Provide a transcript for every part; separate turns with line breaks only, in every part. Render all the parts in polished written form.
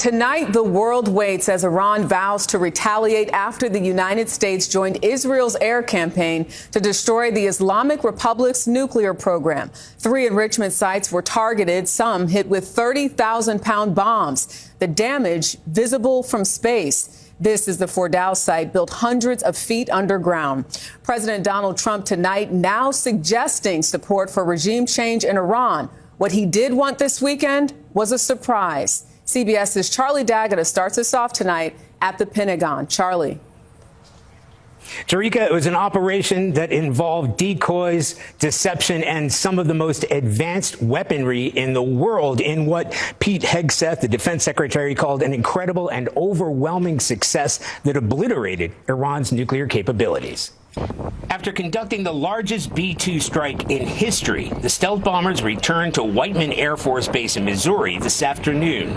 Tonight, the world waits as Iran vows to retaliate after the United States joined Israel's air campaign to destroy the Islamic Republic's nuclear program. 3 enrichment sites were targeted, some hit with 30,000-pound bombs. The damage visible from space. This is the Fordow site, built hundreds of feet underground. President Donald Trump tonight now suggesting support for regime change in Iran. What he did want this weekend was a surprise. CBS's Charlie D'Agata starts us off tonight at the Pentagon. Charlie.
Tarika, it was an operation that involved decoys, deception, and some of the most advanced weaponry in the world in what Pete Hegseth, the defense secretary, called an incredible and overwhelming success that obliterated Iran's nuclear capabilities. After conducting the largest B-2 strike in history, the stealth bombers returned to Whiteman Air Force Base in Missouri this afternoon.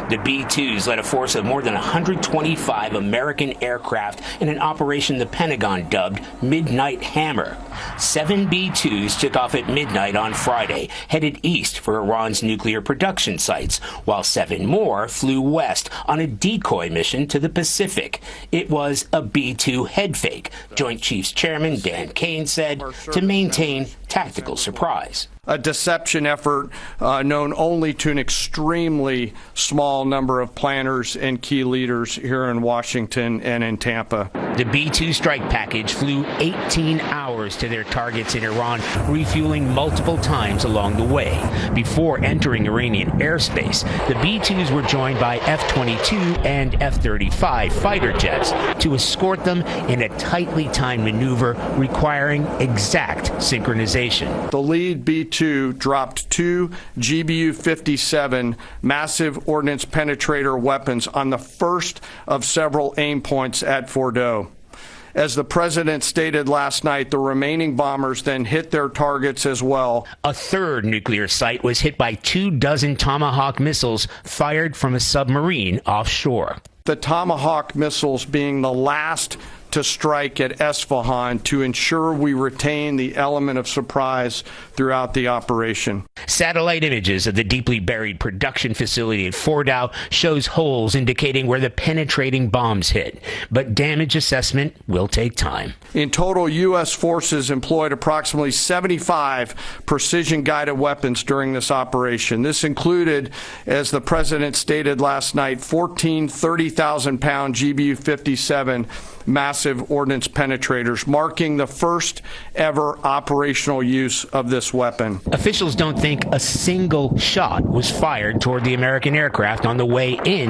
The B-2s led a force of more than 125 American aircraft in an operation the Pentagon dubbed Midnight Hammer. 7 B-2s took off at midnight on Friday, headed east for Iran's nuclear production sites, while 7 more flew west on a decoy mission to the Pacific. It was a B-2 head fake, Joint Chiefs Chairman Dan Kane said, to maintain tactical surprise.
A deception effort known only to an extremely small number of planners and key leaders here in Washington and in Tampa.
The B-2 strike package flew 18 hours to their targets in Iran, refueling multiple times along the way. Before entering Iranian airspace, the B-2s were joined by F-22 and F-35 fighter jets to escort them in a tightly timed maneuver requiring exact synchronization.
The lead B-2 dropped 2 GBU-57 massive ordnance penetrator weapons on the first of several aim points at Fordow. As the president stated last night, the remaining bombers then hit their targets as well.
A third nuclear site was hit by 24 Tomahawk missiles fired from a submarine offshore.
The Tomahawk missiles being the last to strike at Esfahan to ensure we retain the element of surprise throughout the operation.
Satellite images of the deeply buried production facility at Fordow shows holes indicating where the penetrating bombs hit, but damage assessment will take time.
In total, U.S. forces employed approximately 75 precision-guided weapons during this operation. This included, as the president stated last night, 14 30,000-pound GBU-57 massive ordnance penetrators, marking the first ever operational use of this weapon.
Officials don't think a single shot was fired toward the American aircraft on the way in